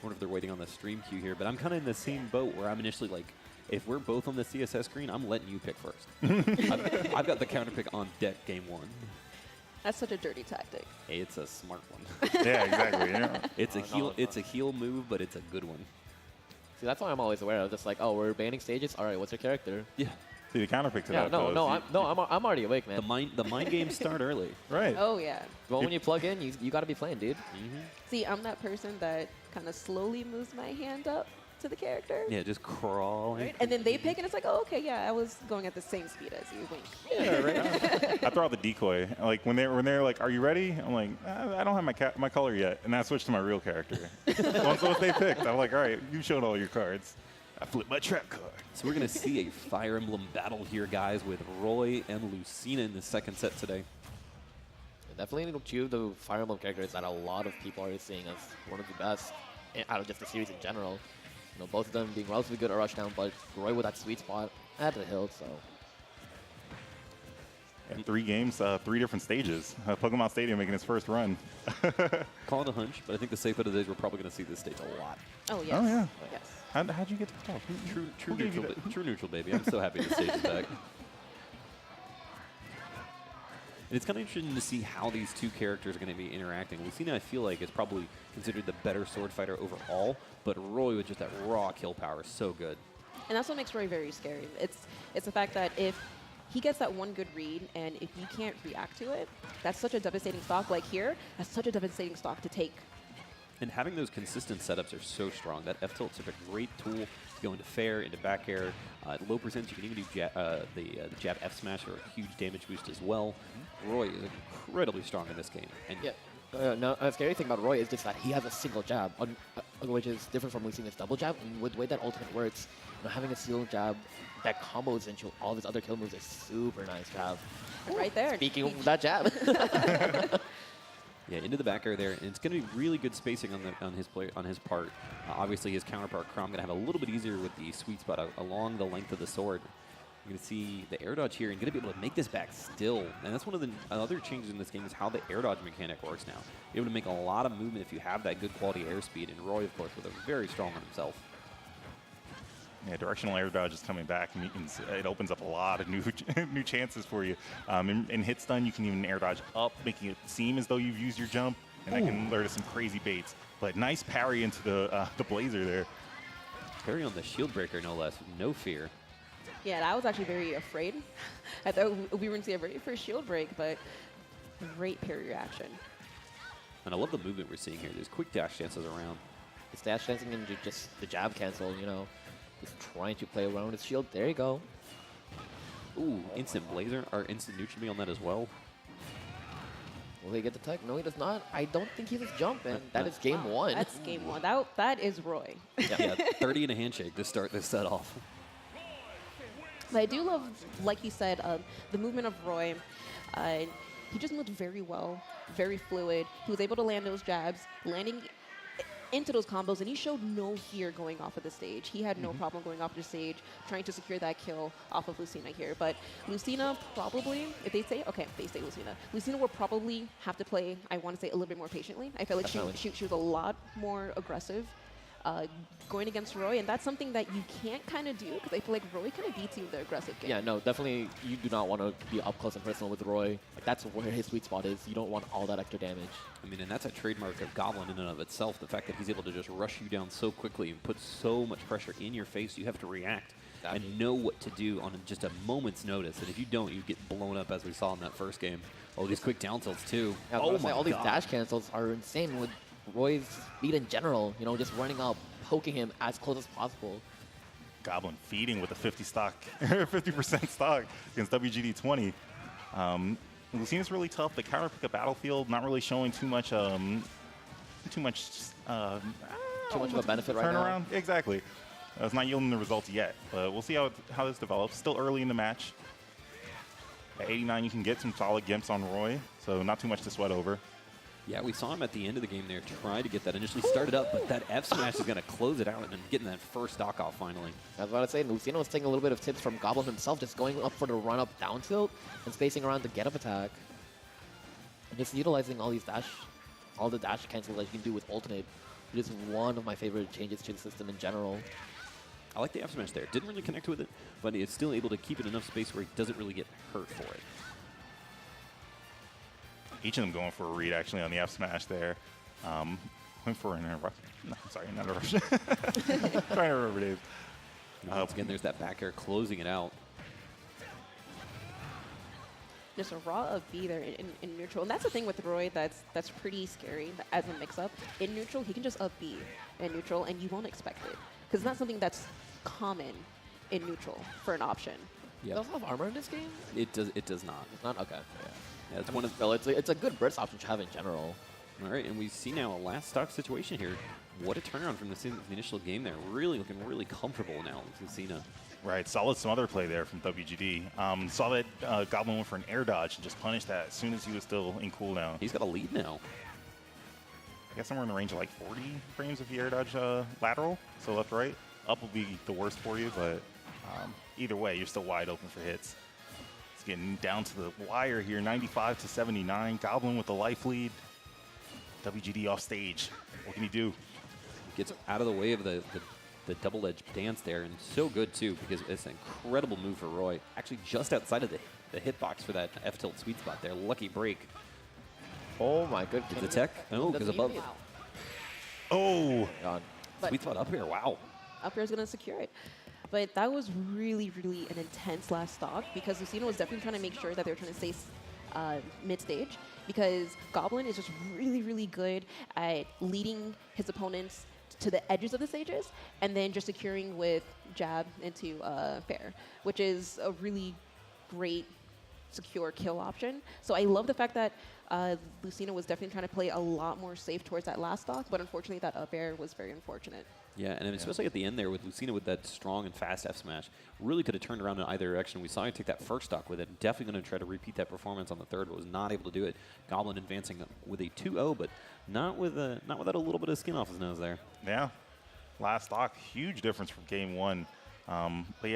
wonder if they're waiting on the stream queue here, but I'm kind of in the same boat where I'm initially like, if we're both on the CSS screen, I'm letting you pick first. I've got the counter pick on deck game 1. That's such a dirty tactic. Hey, it's a smart one. Yeah, exactly. Yeah. It's a heal move, but it's a good one. See, that's why I'm always aware of. Just like, oh, we're banning stages. All right, what's your character? Yeah. See, the counter pick to Yeah, that. I'm already awake, man. The mind games start early. Right. Oh, yeah. Well, when you plug in, you got to be playing, dude. See, I'm that person that kind of slowly moves my hand up to the character. Yeah, just crawling. Right? And then they pick, and it's like, oh, okay, yeah, I was going at the same speed as you. Wink. Yeah, right. I throw out the decoy. Like when they're like, "Are you ready?" I'm like, "I don't have my color yet," and I switch to my real character. Once they picked, I'm like, "All right, you showed all your cards." I flip my trap card. So we're going to see a Fire Emblem battle here, guys, with Roy and Lucina in the second set today. Definitely two of the Fire Emblem characters that a lot of people are seeing as one of the best out of just the series in general. You know, both of them being relatively good at rushdown, but Roy with that sweet spot at the hilt, so. And 3 games, 3 different stages. Pokemon Stadium making its first run. Call it a hunch, but I think the safe bet of the day is we're probably going to see this stage a lot. Oh, yes. Oh, yeah. Yes. How'd you get to the top? True neutral, baby. I'm so happy the stage is back. And it's kind of interesting to see how these two characters are going to be interacting. Lucina, I feel like, is probably considered the better sword fighter overall, but Roy with just that raw kill power is so good. And that's what makes Roy very scary. It's the fact that if he gets that one good read, and if you can't react to it, that's such a devastating stock. Like here, that's such a devastating stock to take. And having those consistent setups are so strong. That F-tilt is such a great tool to go into fair, into back air. At low percents, you can even do the jab F-smash or a huge damage boost as well. Roy is incredibly strong in this game. And yeah. No, the scary thing about Roy is just that he has a single jab, which is different from Lucina's double jab. And with the way that ultimate works, having a single jab that combos into all of his other kill moves is super nice to have. Right there. Speaking of that jab. Yeah, into the back air there, and it's going to be really good spacing on his part. Obviously, his counterpart Crom going to have a little bit easier with the sweet spot along the length of the sword. You're going to see the air dodge here and going to be able to make this back still. And that's one of the other changes in this game is how the air dodge mechanic works now. You're able to make a lot of movement if you have that good quality airspeed. And Roy, of course, with a very strong one himself. Yeah, directional air dodge is coming back, and it opens up a lot of new chances for you. In hit stun, you can even air dodge up, making it seem as though you've used your jump, and that can lure to some crazy baits. But nice parry into the blazer there. Parry on the shield breaker, no less. No fear. Yeah, and I was actually very afraid. I thought we were going to see a very first shield break, but great parry reaction. And I love the movement we're seeing here. There's quick dash dances around. It's dash dancing into just the jab cancel, you know. Just trying to play around his shield. There you go. Ooh, instant blazer, or instant neutral me on that as well. Will he get the tech? No, he does not. I don't think he was jumping. That is game one. That's game one. That is Roy. Yeah, 30 and a handshake to start this set off. But I do love, like you said, the movement of Roy. He just moved very well, very fluid. He was able to land those jabs, landing into those combos, and he showed no fear going off of the stage. He had no problem going off the stage, trying to secure that kill off of Lucina here. But Lucina probably, if they say, okay, they say Lucina. Lucina will probably have to play, I want to say, a little bit more patiently. I feel like she was a lot more aggressive going against Roy, and that's something that you can't kind of do, because I feel like Roy kind of beats you in the aggressive game. Yeah, no, definitely you do not want to be up close and personal with Roy. Like, that's where his sweet spot is. You don't want all that extra damage. I mean, and that's a trademark of Goblin in and of itself, the fact that he's able to just rush you down so quickly and put so much pressure in your face, you have to react and know what to do on just a moment's notice. And if you don't, you get blown up, as we saw in that first game. Oh, these quick down tilts, too. Yeah, oh, my all these God. dash cancels are insane with Roy's speed in general. You know, just running up, poking him as close as possible. Goblin feeding with a 50% stock against wgd20. Lucina's really tough. The counter pick a battlefield, not really showing too much of a benefit right now. Turnaround. Exactly. It's not yielding the results yet, but we'll see how this develops. Still early in the match. At 89, you can get some solid gimps on Roy, so not too much to sweat over. Yeah, we saw him at the end of the game there try to get that initially started up, but that F smash is going to close it out and then getting that first stock off finally. I was about to say, Lucina was taking a little bit of tips from Goblin himself, just going up for the run-up down tilt and spacing around the get-up attack. And just utilizing all these dash all the dash cancels that you can do with alternate. It is one of my favorite changes to the system in general. I like the F smash there. Didn't really connect with it, but it's still able to keep it in enough space where he doesn't really get hurt for it. Each of them going for a read actually on the F smash there. Went for an rush. No, sorry, not a rush. Trying to remember it is. Once again, there's that back air closing it out. Just a raw up B there in neutral. And that's the thing with Roy that's pretty scary as a mix-up. In neutral, he can just up B in neutral, and you won't expect it. Because it's not something that's common in neutral for an option. Does it also have armor in this game? It does not. It's not? Okay. Yeah, it's one of Well, it's a good burst option to have in general. All right, and we see now a last stock situation here. What a turnaround from the initial game there. Really looking really comfortable now with Lucina. Right, solid smother play there from WGD. Saw that Goblin went for an air dodge and just punished that as soon as he was still in cooldown. He's got a lead now. I guess somewhere in the range of like 40 frames of the air dodge lateral, so left right. Up will be the worst for you, but either way, you're still wide open for hits. It's getting down to the wire here, 95 to 79. Goblin with the life lead. WGD off stage. What can he do? Gets out of the way of the double-edged dance there, and so good too, because it's an incredible move for Roy. Actually just outside of the hitbox for that F-tilt sweet spot there. Lucky break. Oh my good. The tech? Oh, because above. Wow. Oh! God. But Sweet spot up here, wow. up air is going to secure it. But that was really, really an intense last stock because Lucina was definitely trying to make sure that they were trying to stay mid-stage because Goblin is just really, really good at leading his opponents to the edges of the stages and then just securing with jab into fair, which is a really great secure kill option. So I love the fact that Lucina was definitely trying to play a lot more safe towards that last stock, but unfortunately that up air was very unfortunate. Yeah, and especially at the end there with Lucina with that strong and fast F smash, really could have turned around in either direction. We saw him take that first stock with it. Definitely going to try to repeat that performance on the third, but was not able to do it. Goblin advancing with a 2-0, but not without a little bit of skin off his nose there. Yeah. Last stock, huge difference from game one. But yeah.